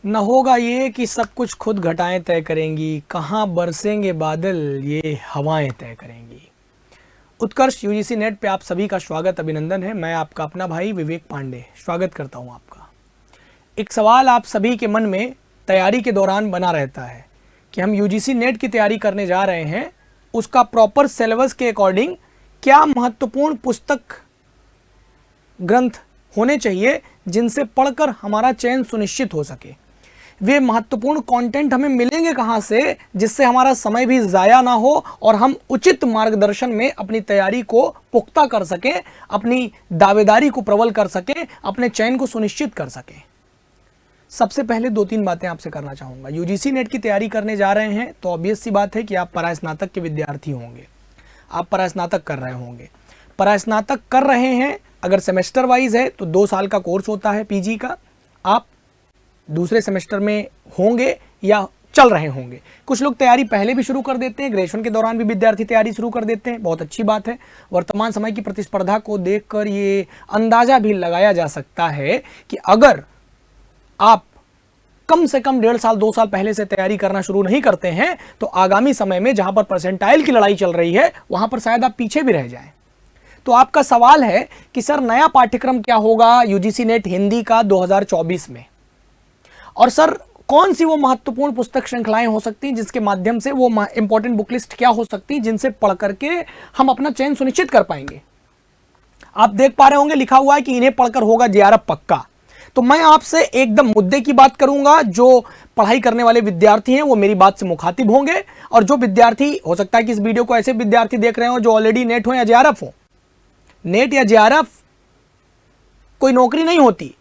न होगा ये कि सब कुछ खुद घटाएं तय करेंगी, कहाँ बरसेंगे बादल ये हवाएं तय करेंगी। उत्कर्ष यूजीसी नेट पे आप सभी का स्वागत अभिनंदन है। मैं आपका अपना भाई विवेक पांडे स्वागत करता हूं आपका। एक सवाल आप सभी के मन में तैयारी के दौरान बना रहता है कि हम यूजीसी नेट की तैयारी करने जा रहे हैं, उसका प्रॉपर सिलेबस के अकॉर्डिंग क्या महत्वपूर्ण पुस्तक ग्रंथ होने चाहिए जिनसे पढ़कर हमारा चयन सुनिश्चित हो सके। वे महत्वपूर्ण कंटेंट हमें मिलेंगे कहाँ से जिससे हमारा समय भी ज़ाया ना हो और हम उचित मार्गदर्शन में अपनी तैयारी को पुख्ता कर सकें, अपनी दावेदारी को प्रबल कर सकें, अपने चयन को सुनिश्चित कर सकें। सबसे पहले 2-3 बातें आपसे करना चाहूँगा। यूजीसी नेट की तैयारी करने जा रहे हैं तो ऑब्वियस सी बात है कि आप परास्नातक के विद्यार्थी होंगे, आप परास्नातक कर रहे होंगे। परास्नातक कर रहे हैं अगर सेमेस्टर वाइज है तो 2 साल का कोर्स होता है पीजी का, आप दूसरे सेमेस्टर में होंगे या चल रहे होंगे। कुछ लोग तैयारी पहले भी शुरू कर देते हैं, ग्रेजुएशन के दौरान भी विद्यार्थी तैयारी शुरू कर देते हैं, बहुत अच्छी बात है। वर्तमान समय की प्रतिस्पर्धा को देखकर ये अंदाजा भी लगाया जा सकता है कि अगर आप कम से कम 1.5 साल 2 साल पहले से तैयारी करना शुरू नहीं करते हैं तो आगामी समय में जहां पर परसेंटाइल की लड़ाई चल रही है वहां पर शायद आप पीछे भी रह जाएं। तो आपका सवाल है कि सर नया पाठ्यक्रम क्या होगा यूजीसी नेट हिंदी का 2024 में, और सर कौन सी वो महत्वपूर्ण पुस्तक श्रृंखलाएं हो सकती हैं जिसके माध्यम से वो इंपॉर्टेंट बुक लिस्ट क्या हो सकती है जिनसे पढ़ करके हम अपना चयन सुनिश्चित कर पाएंगे। आप देख पा रहे होंगे लिखा हुआ है कि इन्हें पढ़कर होगा जेआरएफ पक्का। तो मैं आपसे एकदम मुद्दे की बात करूंगा, जो पढ़ाई करने वाले विद्यार्थी हैं वो मेरी बात से मुखातिब होंगे, और जो विद्यार्थी, हो सकता है कि इस वीडियो को ऐसे विद्यार्थी देख रहे हो जो ऑलरेडी नेट हो या जेआरएफ हो। नेट या जेआरएफ कोई नौकरी नहीं होती,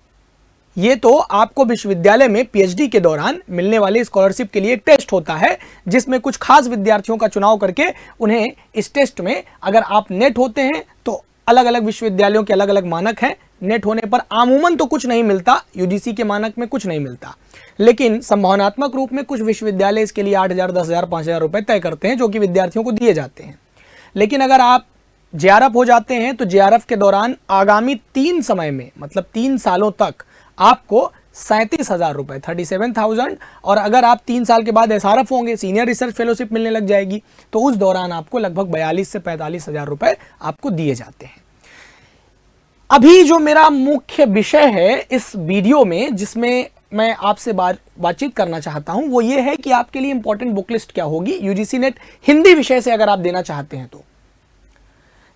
ये तो आपको विश्वविद्यालय में पीएचडी के दौरान मिलने वाले स्कॉलरशिप के लिए एक टेस्ट होता है जिसमें कुछ खास विद्यार्थियों का चुनाव करके उन्हें इस टेस्ट में, अगर आप नेट होते हैं तो अलग अलग विश्वविद्यालयों के अलग अलग मानक हैं। नेट होने पर आमूमन तो कुछ नहीं मिलता, यूजीसी के मानक में कुछ नहीं मिलता, लेकिन संभावनात्मक रूप में कुछ विश्वविद्यालय इसके लिए 8,000, 10,000, 5,000 रुपए तय करते हैं जो कि विद्यार्थियों को दिए जाते हैं। लेकिन अगर आप जेआरएफ हो जाते हैं तो जेआरएफ के दौरान आगामी 3 समय में, मतलब 3 सालों तक आपको 37,000 रुपए 37,000, और अगर आप 3 साल के बाद एसआरएफ होंगे, सीनियर रिसर्च फेलोशिप मिलने लग जाएगी, तो उस दौरान आपको लगभग 42 से 45,000 रुपए आपको दिए जाते हैं। अभी जो मेरा मुख्य विषय है इस वीडियो में, जिसमें मैं आपसे बातचीत करना चाहता हूं, वो ये है कि आपके लिए इंपॉर्टेंट बुक लिस्ट क्या होगी यूजीसी नेट हिंदी विषय से अगर आप देना चाहते हैं तो।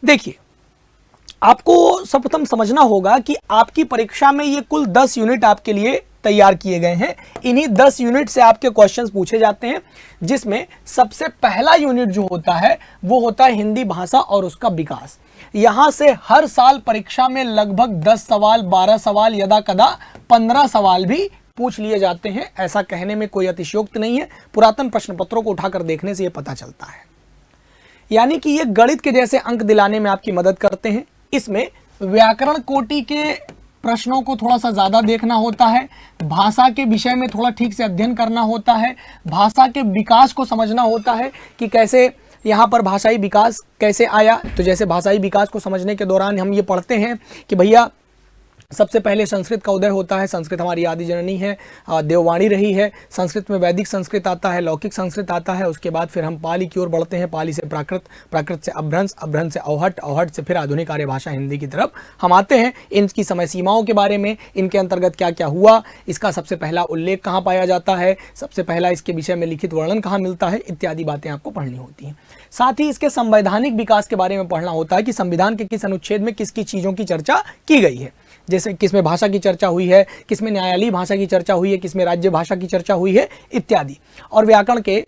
देखिए, आपको सर्वप्रथम समझना होगा कि आपकी परीक्षा में ये कुल 10 यूनिट आपके लिए तैयार किए गए हैं। इन्हीं 10 यूनिट से आपके क्वेश्चंस पूछे जाते हैं, जिसमें सबसे पहला यूनिट जो होता है वो होता है हिंदी भाषा और उसका विकास। यहां से हर साल परीक्षा में लगभग 10 सवाल, 12 सवाल, यदा कदा 15 सवाल भी पूछ लिए जाते हैं। ऐसा कहने में कोई अतिशयोक्ति नहीं है, पुरातन प्रश्न पत्रों को उठाकर देखने से यह पता चलता है। यानी कि ये गणित के जैसे अंक दिलाने में आपकी मदद करते हैं। इसमें व्याकरण कोटि के प्रश्नों को थोड़ा सा ज्यादा देखना होता है, भाषा के विषय में थोड़ा ठीक से अध्ययन करना होता है, भाषा के विकास को समझना होता है कि कैसे यहाँ पर भाषाई विकास कैसे आया। तो जैसे भाषाई विकास को समझने के दौरान हम ये पढ़ते हैं कि भैया सबसे पहले संस्कृत का उदय होता है। संस्कृत हमारी आदि जननी है, देववाणी रही है। संस्कृत में वैदिक संस्कृत आता है, लौकिक संस्कृत आता है। उसके बाद फिर हम पाली की ओर बढ़ते हैं, पाली से प्राकृत, प्राकृत से अभ्रंश, अभ्रंश से अवहट, अवहट से फिर आधुनिक आर्य भाषा हिंदी की तरफ हम आते हैं। इनकी समय सीमाओं के बारे में, इनके अंतर्गत क्या क्या हुआ, इसका सबसे पहला उल्लेख कहाँ पाया जाता है, सबसे पहला इसके विषय में लिखित वर्णन कहाँ मिलता है, इत्यादि बातें आपको पढ़नी होती हैं। साथ ही इसके संवैधानिक विकास के बारे में पढ़ना होता है कि संविधान के किस अनुच्छेद में किस किस चीज़ों की चर्चा की गई है। जैसे किसमें भाषा की चर्चा हुई है, किसमें न्यायालयी भाषा की चर्चा हुई है, किसमें राज्य भाषा की चर्चा हुई है, इत्यादि। और व्याकरण के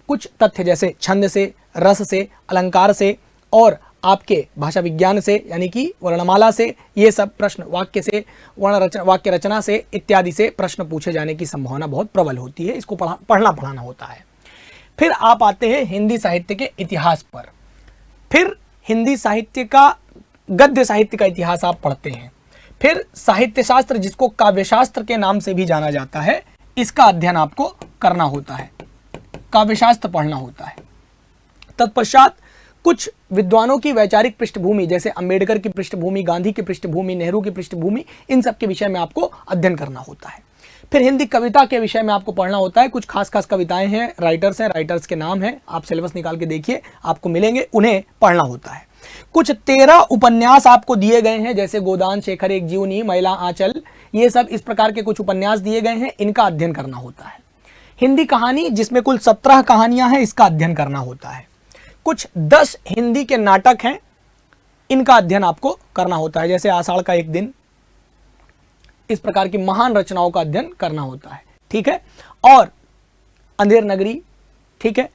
कुछ तथ्य जैसे छंद से, रस से, अलंकार से और आपके भाषा विज्ञान से यानी कि वर्णमाला से, ये सब प्रश्न वाक्य से, वाक्य रचना से इत्यादि से प्रश्न पूछे जाने की संभावना बहुत प्रबल होती है। इसको पढ़ना होता है। फिर आप आते हैं हिंदी साहित्य के इतिहास पर। फिर हिंदी साहित्य का, गद्य साहित्य का इतिहास आप पढ़ते हैं। फिर साहित्य शास्त्र, जिसको काव्य शास्त्र के नाम से भी जाना जाता है, इसका अध्ययन आपको करना होता है, काव्य शास्त्र पढ़ना होता है। तत्पश्चात कुछ विद्वानों की वैचारिक पृष्ठभूमि, जैसे अंबेडकर की पृष्ठभूमि, गांधी की पृष्ठभूमि, नेहरू की पृष्ठभूमि, इन सब के विषय में आपको अध्ययन करना होता है। फिर हिंदी कविता के विषय में आपको पढ़ना होता है। कुछ खास खास कविताएं हैं, राइटर्स के नाम हैं, आप सिलेबस निकाल के देखिए, आपको मिलेंगे, उन्हें पढ़ना होता है। कुछ 13 उपन्यास आपको दिए गए हैं, जैसे गोदान, शेखर एक जीवनी, महिला आंचल, ये सब इस प्रकार के कुछ उपन्यास दिए गए हैं, इनका अध्ययन करना होता है। हिंदी कहानी, जिसमें कुल 17 कहानियां हैं, इसका अध्ययन करना होता है। कुछ 10 हिंदी के नाटक हैं, इनका अध्ययन आपको करना होता है, जैसे आषाढ़ का एक दिन, इस प्रकार की महान रचनाओं का अध्ययन करना होता है। ठीक है, और अंधेर नगरी, ठीक है।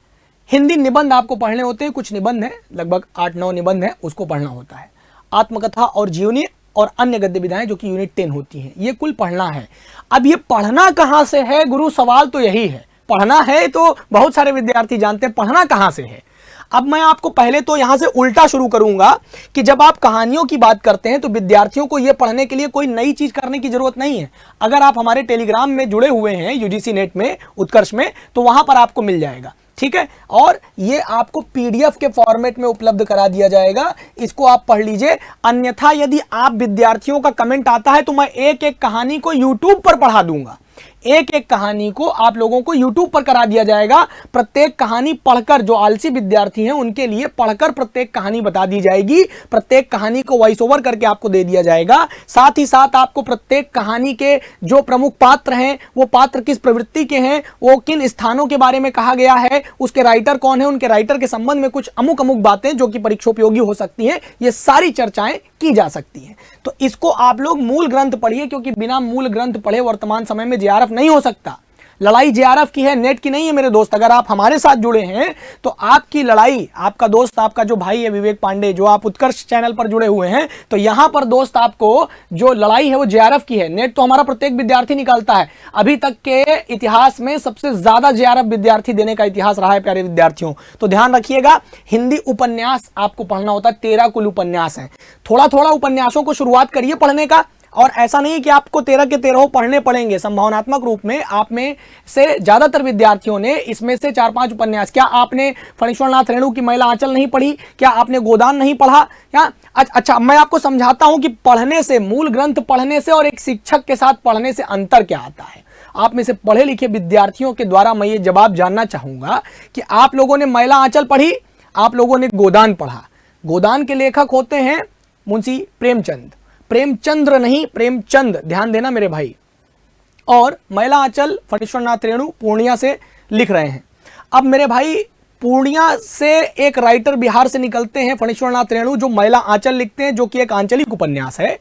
हिंदी निबंध आपको पढ़ने होते हैं, कुछ निबंध हैं, लगभग 8-9 निबंध हैं, उसको पढ़ना होता है। आत्मकथा और जीवनी और अन्य गद्य विधाएं, जो कि यूनिट 10 होती हैं, ये कुल पढ़ना है। अब ये पढ़ना कहां से है गुरु, सवाल तो यही है। पढ़ना है तो बहुत सारे विद्यार्थी जानते हैं, पढ़ना कहां से है। अब मैं आपको पहले तो यहां से उल्टा शुरू करूंगा कि जब आप कहानियों की बात करते हैं तो विद्यार्थियों को यह पढ़ने के लिए कोई नई चीज करने की जरूरत नहीं है। अगर आप हमारे टेलीग्राम में जुड़े हुए हैं, यूजीसी नेट में, उत्कर्ष में, तो वहां पर आपको मिल जाएगा। ठीक है, और ये आपको पीडीएफ के फॉर्मेट में उपलब्ध करा दिया जाएगा, इसको आप पढ़ लीजिए। अन्यथा यदि आप विद्यार्थियों का कमेंट आता है तो मैं एक एक कहानी को यूट्यूब पर पढ़ा दूंगा, एक एक कहानी को आप लोगों को YouTube पर करा दिया जाएगा। प्रत्येक कहानी पढ़कर, जो आलसी विद्यार्थी हैं उनके लिए पढ़कर प्रत्येक कहानी बता दी जाएगी, प्रत्येक कहानी को वॉइस ओवर करके आपको दे दिया जाएगा। साथ ही साथ आपको प्रत्येक कहानी के जो प्रमुख पात्र हैं, वो पात्र किस प्रवृत्ति के हैं, वो किन स्थानों के बारे में कहा गया है, उसके राइटर कौन है, उनके राइटर के संबंध में कुछ अमुक बातें जो कि परीक्षोपयोगी हो सकती हैं, ये सारी चर्चाएं की जा सकती हैं। तो इसको आप लोग मूल ग्रंथ पढ़िए, क्योंकि बिना मूल ग्रंथ पढ़े वर्तमान समय में जेआरएफ नहीं हो सकता। लड़ाई जेआरएफ की है, नेट की नहीं है मेरे दोस्त। अगर आप हमारे साथ जुड़े हैं तो आपकी लड़ाई, आपका दोस्त, आपका जो भाई है विवेक पांडे, जो आप उत्कर्ष चैनल पर जुड़े हुए हैं, तो यहां पर दोस्त आपको जो लड़ाई है वो जेआरएफ की है। नेट तो हमारा प्रत्येक विद्यार्थी निकालता है, अभी तक के इतिहास में सबसे ज्यादा जेआरएफ विद्यार्थी देने का इतिहास रहा है प्यारे विद्यार्थियों। तो ध्यान रखिएगा, हिंदी उपन्यास आपको पढ़ना होता है, 13 कुल उपन्यास हैं। थोड़ा थोड़ा उपन्यासों को शुरुआत करिए पढ़ने का, और ऐसा नहीं कि आपको 13 के 13 पढ़ने पड़ेंगे। संभावनात्मक रूप में आप में से ज्यादातर विद्यार्थियों ने इसमें से 4-5 उपन्यास, क्या आपने फणीश्वरनाथ रेणु की महिला आंचल नहीं पढ़ी, क्या आपने गोदान नहीं पढ़ा, या अच्छा मैं आपको समझाता हूं कि पढ़ने से, मूल ग्रंथ पढ़ने से और एक शिक्षक के साथ पढ़ने से अंतर क्या आता है। आप में से पढ़े लिखे विद्यार्थियों के द्वारा मैं ये जवाब जानना चाहूंगा कि आप लोगों ने महिला आंचल पढ़ी, आप लोगों ने गोदान पढ़ा। गोदान के लेखक होते हैं मुंशी प्रेमचंद, प्रेमचंद्र नहीं, प्रेमचंद, ध्यान देना मेरे भाई। और महिला आंचल फणीश्वरनाथ रेणु पूर्णिया से लिख रहे हैं। अब मेरे भाई, पूर्णिया से एक राइटर बिहार से निकलते हैं फणीश्वरनाथ रेणु, जो महिला आंचल लिखते हैं, जो कि एक आंचलिक उपन्यास है।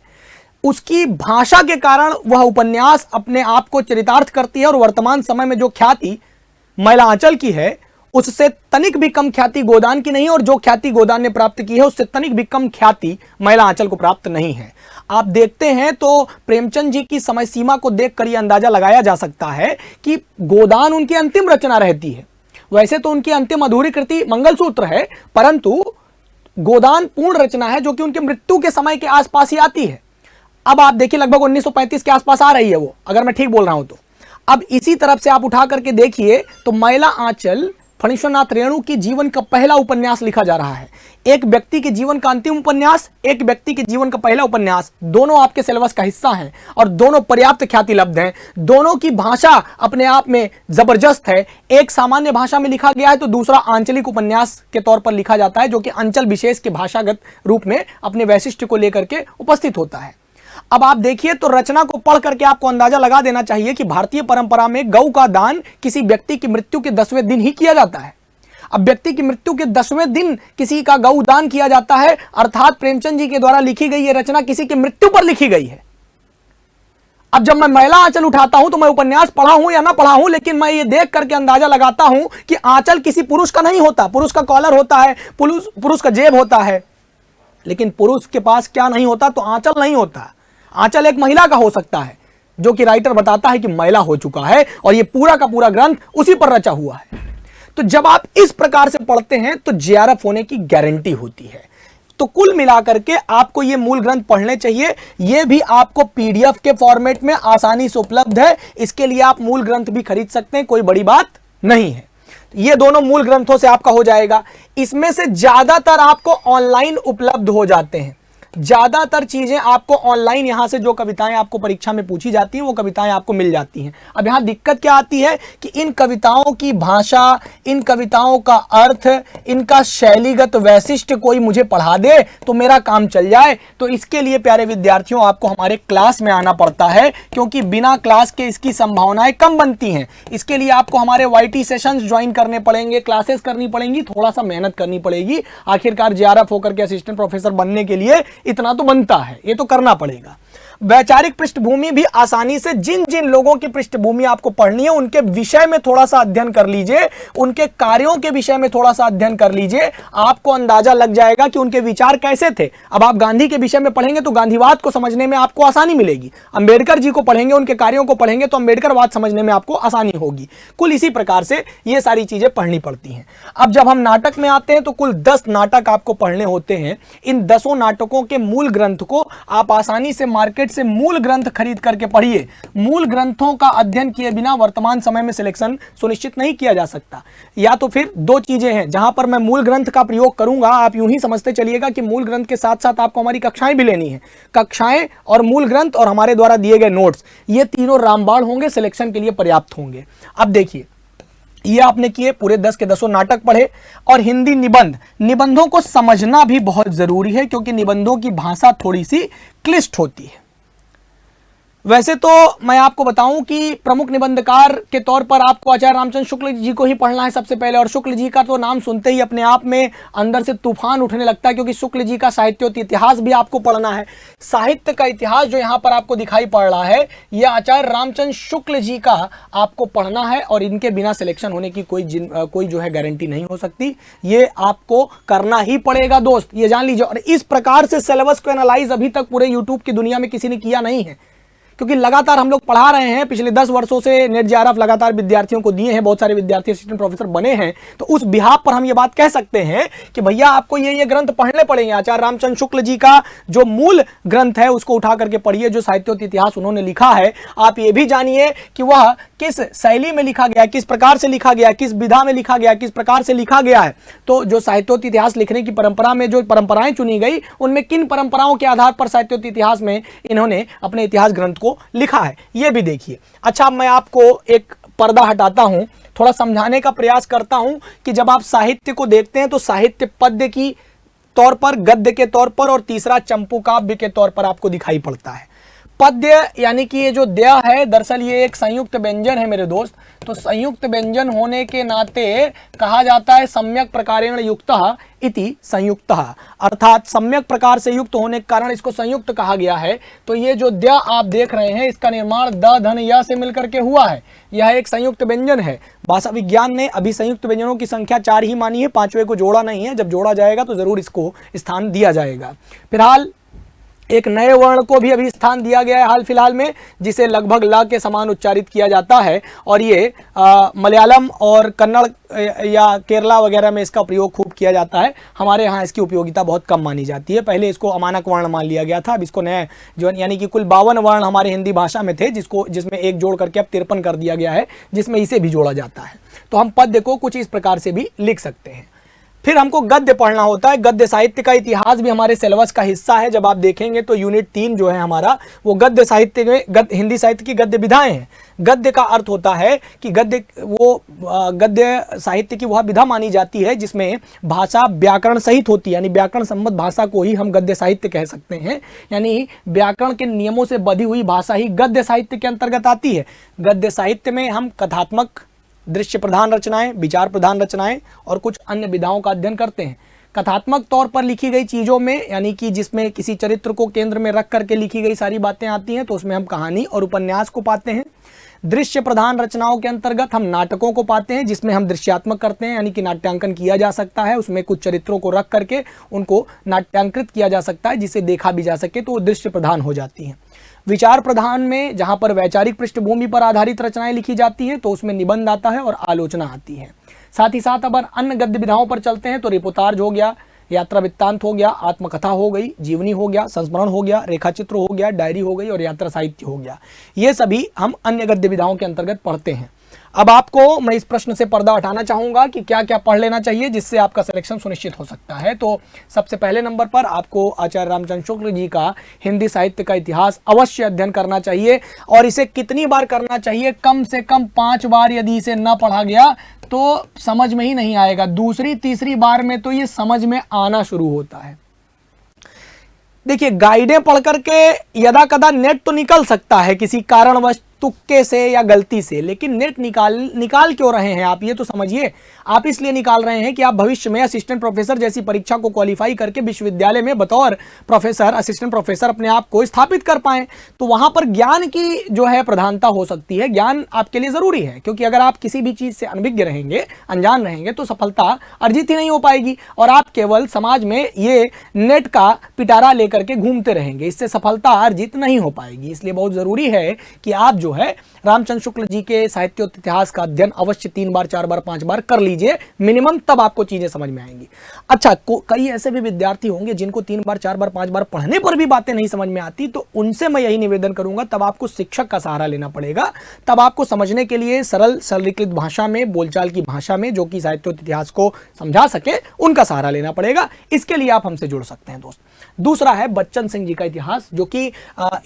उसकी भाषा के कारण वह उपन्यास अपने आप को चरितार्थ करती है, और वर्तमान समय में जो ख्याति महिला आंचल की है उससे तनिक भी कम ख्याति गोदान की नहीं, और जो ख्याति गोदान ने प्राप्त की है उससे तनिक भी कम ख्याति महिला आंचल को प्राप्त नहीं है। आप देखते हैं तो प्रेमचंद जी की समय सीमा को देखकर यह अंदाजा लगाया जा सकता है कि गोदान उनकी अंतिम रचना रहती है। वैसे तो उनकी अंतिम अधूरी कृति मंगलसूत्र है, परंतु गोदान पूर्ण रचना है, जो कि उनके मृत्यु के समय के आसपास ही आती है। अब आप देखिए, लगभग 1935 के आसपास आ रही है वो, अगर मैं ठीक बोल रहा हूं तो। अब इसी तरफ से आप उठा करके देखिए तो महिला आंचल फणीश्वरनाथ रेणु की जीवन का पहला उपन्यास लिखा जा रहा है। एक व्यक्ति के जीवन का अंतिम उपन्यास, एक व्यक्ति के जीवन का पहला उपन्यास, दोनों आपके सिलेबस का हिस्सा हैं और दोनों पर्याप्त ख्याति लब्ध हैं। दोनों की भाषा अपने आप में जबरदस्त है। एक सामान्य भाषा में लिखा गया है तो दूसरा आंचलिक उपन्यास के तौर पर लिखा जाता है, जो कि अंचल विशेष के भाषागत रूप में अपने वैशिष्ट्य को लेकर के उपस्थित होता है। अब आप देखिए तो रचना को पढ़ करके आपको अंदाजा लगा देना चाहिए कि भारतीय परंपरा में गौ का दान किसी व्यक्ति की मृत्यु के 10वें दिन ही किया जाता है। अब व्यक्ति की मृत्यु के 10वें दिन किसी का गौ दान किया जाता है, अर्थात प्रेमचंद जी के द्वारा लिखी गई यह रचना किसी की मृत्यु पर लिखी गई है। अब जब मैं महिला आंचल उठाता हूं तो मैं उपन्यास पढ़ा हूं या ना पढ़ा हूं, लेकिन मैं ये देख करके अंदाजा लगाता हूं कि आंचल किसी पुरुष का नहीं होता। पुरुष का कॉलर होता है, पुरुष का जेब होता है, लेकिन पुरुष के पास क्या नहीं होता, तो आंचल नहीं होता। आंचल एक महिला का हो सकता है, जो कि राइटर बताता है कि महिला हो चुका है, और ये पूरा का पूरा ग्रंथ उसी पर रचा हुआ है। तो जब आप इस प्रकार से पढ़ते हैं तो जेआरएफ होने की गारंटी होती है। तो कुल मिलाकर के आपको ये मूल ग्रंथ पढ़ने चाहिए। ये भी आपको पीडीएफ के फॉर्मेट में आसानी से उपलब्ध है। इसके लिए आप मूल ग्रंथ भी खरीद सकते हैं, कोई बड़ी बात नहीं है। ये दोनों मूल ग्रंथों से आपका हो जाएगा। इसमें से ज्यादातर आपको ऑनलाइन उपलब्ध हो जाते हैं। ज्यादातर चीजें आपको ऑनलाइन यहां से जो कविताएं आपको परीक्षा में पूछी जाती हैं वो कविताएं आपको मिल जाती हैं। अब यहां दिक्कत क्या आती है कि इन कविताओं की भाषा, इन कविताओं का अर्थ, इनका शैलीगत वैशिष्ट्य कोई मुझे पढ़ा दे तो मेरा काम चल जाए। तो इसके लिए प्यारे विद्यार्थियों आपको हमारे क्लास में आना पड़ता है, क्योंकि बिना क्लास के इसकी संभावनाएं कम बनती हैं। इसके लिए आपको हमारे YT सेशंस ज्वाइन करने पड़ेंगे, क्लासेस करनी पड़ेंगी, थोड़ा सा मेहनत करनी पड़ेगी। आखिरकार JRF होकर के असिस्टेंट प्रोफेसर बनने के लिए इतना तो बनता है, ये तो करना पड़ेगा। वैचारिक पृष्ठभूमि भी आसानी से जिन जिन लोगों की पृष्ठभूमि आपको पढ़नी है उनके विषय में थोड़ा सा अध्ययन कर लीजिए, उनके कार्यों के विषय में थोड़ा सा अध्ययन कर लीजिए, आपको अंदाजा लग जाएगा कि उनके विचार कैसे थे। अब आप गांधी के विषय में पढ़ेंगे तो गांधीवाद को समझने में आपको आसानी मिलेगी। अंबेडकर जी को पढ़ेंगे, उनके कार्यों को पढ़ेंगे तो अंबेडकरवाद समझने में आपको आसानी होगी। कुल इसी प्रकार से ये सारी चीजें पढ़नी पड़ती हैं। अब जब हम नाटक में आते हैं तो कुल 10 नाटक आपको पढ़ने होते हैं। इन 10 नाटकों के मूल ग्रंथ को आप आसानी से मार्केट से मूल ग्रंथ खरीद करके पढ़िए। मूल ग्रंथों का अध्ययन किए बिना वर्तमान समय में सिलेक्शन सुनिश्चित नहीं किया जा सकता। या तो फिर दो चीजें हैं जहां पर मैं मूल ग्रंथ का प्रयोग करूंगा, आप यूं ही समझते चलिएगा कि मूल ग्रंथ के साथ साथ आपको हमारी कक्षाएं भी लेनी है। कक्षाएं और मूल ग्रंथ और हमारे द्वारा दिए गए नोट्स, ये तीनों रामबाण होंगे, सिलेक्शन के लिए पर्याप्त होंगे। अब देखिए, ये आपने किए, पूरे 10 के 10 नाटक पढ़े। और हिंदी निबंध, निबंधों को समझना भी बहुत जरूरी है, क्योंकि निबंधों की भाषा थोड़ी सी क्लिष्ट होती है। वैसे तो मैं आपको बताऊं कि प्रमुख निबंधकार के तौर पर आपको आचार्य रामचंद्र शुक्ल जी को ही पढ़ना है सबसे पहले। और शुक्ल जी का तो नाम सुनते ही अपने आप में अंदर से तूफान उठने लगता है, क्योंकि शुक्ल जी का साहित्योत इतिहास भी आपको पढ़ना है। साहित्य का इतिहास जो यहाँ पर आपको दिखाई पड़ रहा है, यह आचार्य रामचंद्र शुक्ल जी का आपको पढ़ना है। और इनके बिना सिलेक्शन होने की कोई जो है गारंटी नहीं हो सकती। ये आपको करना ही पड़ेगा दोस्त, ये जान लीजिए। और इस प्रकार से सिलेबस को एनालाइज अभी तक पूरे यूट्यूब की दुनिया में किसी ने किया नहीं है, क्योंकि लगातार हम लोग पढ़ा रहे हैं। पिछले 10 वर्षों से नेट JRF लगातार विद्यार्थियों को दिए हैं, बहुत सारे विद्यार्थी असिस्टेंट प्रोफेसर बने हैं। तो उस बिहाफ पर हम ये बात कह सकते हैं कि भैया आपको ये ग्रंथ पढ़ने पड़ेंगे। आचार्य रामचंद्र शुक्ल जी का जो मूल ग्रंथ है उसको उठा करके पढ़िए, जो साहित्योत इतिहास उन्होंने लिखा है। आप ये भी जानिए कि वह किस शैली में लिखा गया, किस प्रकार से लिखा गया, किस विधा में लिखा गया, किस प्रकार से लिखा गया है। तो जो साहित्योत इतिहास लिखने की परंपरा में जो परंपराएं चुनी गई, उनमें किन परंपराओं के आधार पर साहित्योत इतिहास में इन्होंने अपने इतिहास ग्रंथ को लिखा है, ये भी देखिए। अच्छा, मैं आपको एक पर्दा हटाता हूं, थोड़ा समझाने का प्रयास करता हूं कि जब आप साहित्य को देखते हैं तो साहित्य पद्य की तौर पर, गद्य के तौर पर, और तीसरा चंपू काव्य के तौर पर आपको दिखाई पड़ता है। पद्य यानी कि ये जो द्य है, दरअसल ये एक संयुक्त व्यंजन है मेरे दोस्त। तो संयुक्त व्यंजन होने के नाते कहा जाता है सम्यक प्रकारेण युक्तः इति संयुक्तः, अर्थात सम्यक प्रकार से युक्त होने के कारण इसको संयुक्त कहा गया है। तो ये जो द्य आप देख रहे हैं, इसका निर्माण द धन य से मिलकर के हुआ है। यह एक संयुक्त व्यंजन है। भाषा विज्ञान ने अभी संयुक्त व्यंजनों की संख्या 4 ही मानी है, 5वें को जोड़ा नहीं है। जब जोड़ा जाएगा तो जरूर इसको स्थान दिया जाएगा। फिलहाल एक नए वर्ण को भी अभी स्थान दिया गया है हाल फिलहाल में, जिसे लगभग ल के समान उच्चारित किया जाता है। और ये मलयालम और कन्नड़ या केरला वगैरह में इसका प्रयोग खूब किया जाता है। हमारे यहाँ इसकी उपयोगिता बहुत कम मानी जाती है। पहले इसको अमानक वर्ण मान लिया गया था, अब इसको नए जो यानी कि कुल 52 वर्ण हमारे हिंदी भाषा में थे, जिसमें एक जोड़ करके अब 53 कर दिया गया है, जिसमें इसे भी जोड़ा जाता है। तो हम पद्य को कुछ इस प्रकार से भी लिख सकते हैं। फिर हमको गद्य पढ़ना होता है। गद्य साहित्य का इतिहास भी हमारे सिलेबस का हिस्सा है। जब आप देखेंगे तो यूनिट 3 जो है हमारा, वो गद्य साहित्य में हिंदी साहित्य की गद्य विधाएं हैं। गद्य का अर्थ होता है कि गद्य साहित्य की वह विधा मानी जाती है जिसमें भाषा व्याकरण सहित होती है, यानी व्याकरण संबद्ध भाषा को ही हम गद्य साहित्य कह सकते हैं। यानी व्याकरण के नियमों से बधी हुई भाषा ही गद्य साहित्य के अंतर्गत आती है। गद्य साहित्य में हम कथात्मक, दृश्य प्रधान रचनाएं, विचार प्रधान रचनाएं और कुछ अन्य विधाओं का अध्ययन करते हैं। कथात्मक तौर पर लिखी गई चीज़ों में, यानी कि जिसमें किसी चरित्र को केंद्र में रख करके लिखी गई सारी बातें आती हैं, तो उसमें हम कहानी और उपन्यास को पाते हैं। दृश्य प्रधान रचनाओं के अंतर्गत हम नाटकों को पाते हैं, जिसमें हम दृश्यात्मक करते हैं, यानी कि नाट्यांकन किया जा सकता है। उसमें कुछ चरित्रों को रख करके उनको नाट्यांकित किया जा सकता है, जिसे देखा भी जा सके, तो वो दृश्य प्रधान हो जाती हैं। विचार प्रधान में जहां पर वैचारिक पृष्ठभूमि पर आधारित रचनाएं लिखी जाती हैं, तो उसमें निबंध आता है और आलोचना आती है। साथ ही साथ अगर अन्य गद्य विधाओं पर चलते हैं तो रिपोर्टाज हो गया, यात्रा वृत्तांत हो गया, आत्मकथा हो गई, जीवनी हो गया, संस्मरण हो गया, रेखाचित्र हो गया, डायरी हो गई और यात्रा साहित्य हो गया। ये सभी हम अन्य गद्य विधाओं के अंतर्गत पढ़ते हैं। अब आपको मैं इस प्रश्न से पर्दा हटाना चाहूंगा कि क्या क्या पढ़ लेना चाहिए जिससे आपका सिलेक्शन सुनिश्चित हो सकता है। तो सबसे पहले नंबर पर आपको आचार्य रामचंद्र शुक्ल जी का हिंदी साहित्य का इतिहास अवश्य अध्ययन करना चाहिए। और इसे कितनी बार करना चाहिए? कम से कम 5 बार। यदि इसे न पढ़ा गया तो समझ में ही नहीं आएगा। दूसरी तीसरी बार में तो ये समझ में आना शुरू होता है। देखिए, गाइडें पढ़ करके यदा कदा नेट तो निकल सकता है किसी कारणवश, तुक्के से या गलती से, लेकिन नेट निकाल क्यों रहे हैं आप? ये तो समझिए। आप इसलिए निकाल रहे हैं कि आप भविष्य में असिस्टेंट प्रोफेसर जैसी परीक्षा को क्वालिफाई करके विश्वविद्यालय में बतौर प्रोफेसर, असिस्टेंट प्रोफेसर अपने आप को स्थापित कर पाएं। तो वहां पर ज्ञान की जो है प्रधानता हो सकती है। ज्ञान आपके लिए जरूरी है, क्योंकि अगर आप किसी भी चीज से अनभिज्ञ रहेंगे, अनजान रहेंगे, तो सफलता अर्जित ही नहीं हो पाएगी और आप केवल समाज में ये नेट का पिटारा लेकर के घूमते रहेंगे। इससे सफलता अर्जित नहीं हो पाएगी। इसलिए बहुत जरूरी है कि आप जो है रामचंद्र शुक्ल जी के साहित्य और इतिहास का अध्ययन अवश्य 3 बार 4 बार 5 बार कर लीजिए मिनिमम, तब आपको चीजें समझ में आएंगी। अच्छा, कई ऐसे भी विद्यार्थी होंगे जिनको 3 बार 4 बार 5 बार पढ़ने पर भी बातें नहीं समझ में आती, तो उनसे मैं यही निवेदन करूंगा, तब आपको शिक्षक का सहारा लेना पड़ेगा। तब आपको समझने के लिए सरल सरलीकृत भाषा में, बोलचाल की भाषा में, जो कि साहित्य और इतिहास को समझा सके, उनका सहारा लेना पड़ेगा। इसके लिए आप हमसे जुड़ सकते हैं दोस्त। दूसरा है बच्चन सिंह जी का इतिहास, जो कि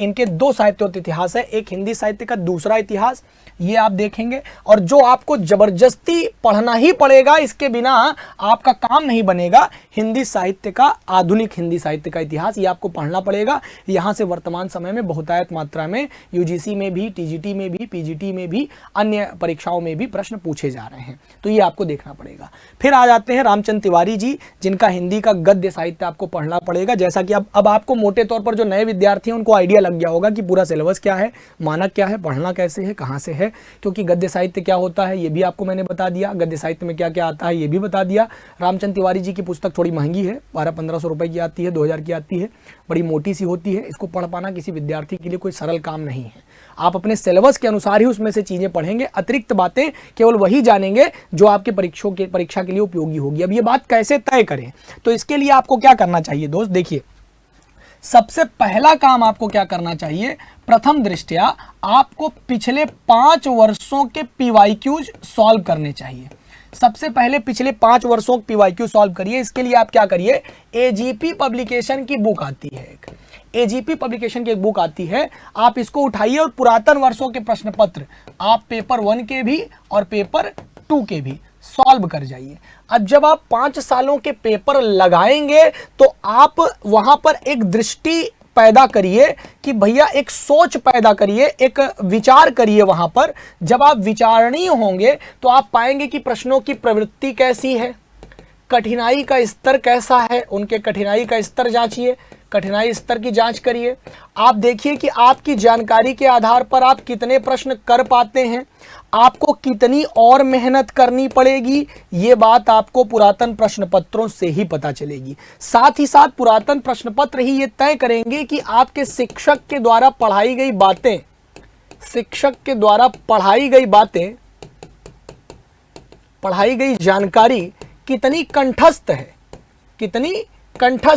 इनके 2 साहित्य और इतिहास है, एक हिंदी साहित्य का, दूसरा इतिहास। ये आप देखेंगे और जो आपको जबरदस्ती पढ़ना ही पड़ेगा, इसके बिना आपका काम नहीं बनेगा, हिंदी साहित्य का, आधुनिक हिंदी साहित्य का इतिहास, ये आपको पढ़ना पड़ेगा। यहां से वर्तमान समय में बहुतायत मात्रा में यूजीसी में भी, टीजीटी में भी, पीजीटी में भी, अन्य परीक्षाओं में भी प्रश्न पूछे जा रहे हैं, तो ये आपको देखना पड़ेगा। फिर आ जाते हैं रामचंद्र तिवारी जी, जिनका हिंदी का गद्य साहित्य आपको पढ़ना पड़ेगा। जैसा कि अब आपको मोटे तौर पर जो नए विद्यार्थी हैं उनको आइडिया लग गया होगा कि पूरा सिलेबस क्या है, मानक क्या है, पढ़ना कैसे है, कहाँ से है। क्योंकि गद्य साहित्य क्या होता है ये भी आपको मैंने बता दिया, गद्य साहित्य में क्या क्या आता है ये भी बता दिया। रामचंद्र तिवारी जी की पुस्तक थोड़ी महंगी है, 1200-1500 रुपए की आती है, 2000 की आती है, बड़ी मोटी सी होती है। इसको पढ़ पाना किसी विद्यार्थी के लिए कोई सरल काम नहीं है। आप अपने सिलेबस के अनुसार ही उसमें से चीजें पढ़ेंगे, अतिरिक्त बातें केवल वही जानेंगे जो आपके परीक्षा के लिए उपयोगी होगी। अब ये बात कैसे तय करें, तो इसके लिए आपको क्या करना चाहिए दोस्त? देखिए, सबसे पहला काम आपको क्या करना चाहिए? प्रथम दृष्टया आपको पिछले 5 वर्षों के पीवाईक्यूज सॉल्व करने चाहिए। सबसे पहले पिछले 5 वर्षों के पीवाईक्यू सॉल्व करिए। इसके लिए आप क्या करिए, एजीपी पब्लिकेशन की बुक आती है, एक एजीपी पब्लिकेशन की एक बुक आती है, आप इसको उठाइए और पुरातन वर्षों के प्रश्न पत्र आप पेपर 1 के भी और पेपर 2 के भी सॉल्व कर जाइए। अब जब आप 5 सालों के पेपर लगाएंगे तो आप वहां पर एक दृष्टि पैदा करिए कि भैया, एक सोच पैदा करिए, एक विचार करिए। वहां पर जब आप विचारणीय होंगे तो आप पाएंगे कि प्रश्नों की प्रवृत्ति कैसी है, कठिनाई का स्तर कैसा है, उनके कठिनाई का स्तर जांचिए, कठिनाई स्तर की जांच करिए। आप देखिए कि आपकी जानकारी के आधार पर आप कितने प्रश्न कर पाते हैं, आपको कितनी और मेहनत करनी पड़ेगी, ये बात आपको पुरातन प्रश्न पत्रों से ही पता चलेगी। साथ ही साथ पुरातन प्रश्न पत्र ही ये तय करेंगे कि आपके शिक्षक के द्वारा पढ़ाई गई बातें, शिक्षक के द्वारा पढ़ाई गई जानकारी कितनी कंठस्थ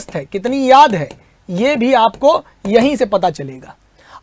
है, कितनी याद है, ये भी आपको यहीं से पता चलेगा।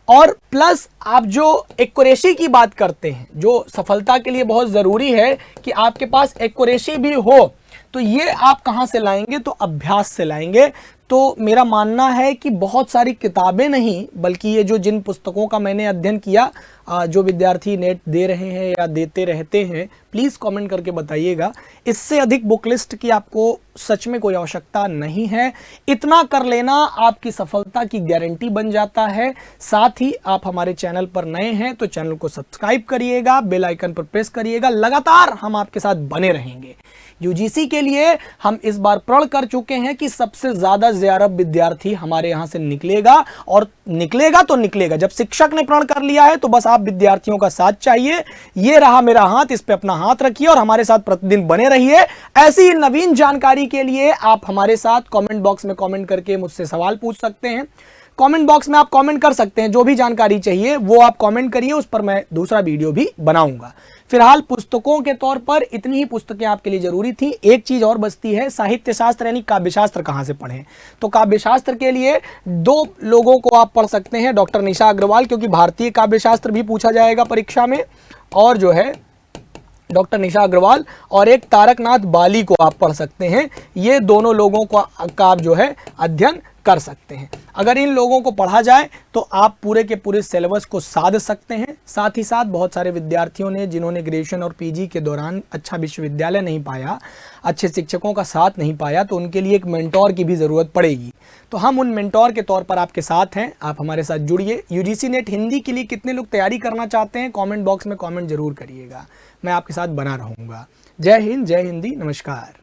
और प्लस आप जो एक्यूरेसी की बात करते हैं, जो सफलता के लिए बहुत ज़रूरी है कि आपके पास एक्यूरेसी भी हो, तो ये आप कहाँ से लाएंगे? तो अभ्यास से लाएंगे। तो मेरा मानना है कि बहुत सारी किताबें नहीं, बल्कि ये जो जिन पुस्तकों का मैंने अध्ययन किया, जो विद्यार्थी नेट दे रहे हैं या देते रहते हैं, प्लीज़ कमेंट करके बताइएगा। इससे अधिक बुक लिस्ट की आपको सच में कोई आवश्यकता नहीं है। इतना कर लेना आपकी सफलता की गारंटी बन जाता है। साथ ही आप हमारे चैनल पर नए हैं तो चैनल को सब्सक्राइब करिएगा, बेल आइकन पर प्रेस करिएगा। लगातार हम आपके साथ बने रहेंगे। यूजीसी के लिए हम इस बार प्रण कर चुके हैं कि सबसे ज्यादा जेआरएफ विद्यार्थी हमारे यहां से निकलेगा, और निकलेगा तो निकलेगा। जब शिक्षक ने प्रण कर लिया है तो बस आप विद्यार्थियों का साथ चाहिए। ये रहा मेरा हाथ, इस पे अपना हाथ रखिए और हमारे साथ प्रतिदिन बने रहिए। ऐसी नवीन जानकारी के लिए आप हमारे साथ कमेंट बॉक्स में कमेंट करके मुझसे सवाल पूछ सकते हैं। कमेंट बॉक्स में आप कमेंट कर सकते हैं, जो भी जानकारी चाहिए वो आप कमेंट करिए, उस पर मैं दूसरा वीडियो भी बनाऊंगा। फिलहाल पुस्तकों के तौर पर इतनी ही पुस्तकें आपके लिए जरूरी थी। एक चीज और बचती है, साहित्य शास्त्र यानी काव्य शास्त्र कहां से पढ़ें? तो काव्य शास्त्र के लिए 2 लोगों को आप पढ़ सकते हैं, डॉक्टर निशा अग्रवाल, क्योंकि भारतीय काव्य शास्त्र भी पूछा जाएगा परीक्षा में, और जो है डॉक्टर निशा अग्रवाल, और एक तारकनाथ बाली को आप पढ़ सकते हैं। ये दोनों लोगों का आप जो है अध्ययन कर सकते हैं। अगर इन लोगों को पढ़ा जाए तो आप पूरे के पूरे सिलेबस को साध सकते हैं। साथ ही साथ बहुत सारे विद्यार्थियों ने, जिन्होंने ग्रेजुएशन और पीजी के दौरान अच्छा विश्वविद्यालय नहीं पाया, अच्छे शिक्षकों का साथ नहीं पाया, तो उनके लिए एक मेंटोर की भी ज़रूरत पड़ेगी। तो हम उन मेंटोर के तौर पर आपके साथ हैं, आप हमारे साथ जुड़िए। यूजीसी नेट हिंदी के लिए कितने लोग तैयारी करना चाहते हैं, कमेंट बॉक्स में कमेंट जरूर करिएगा, मैं आपके साथ बना रहूँगा। जय हिंद, जय हिंदी, नमस्कार।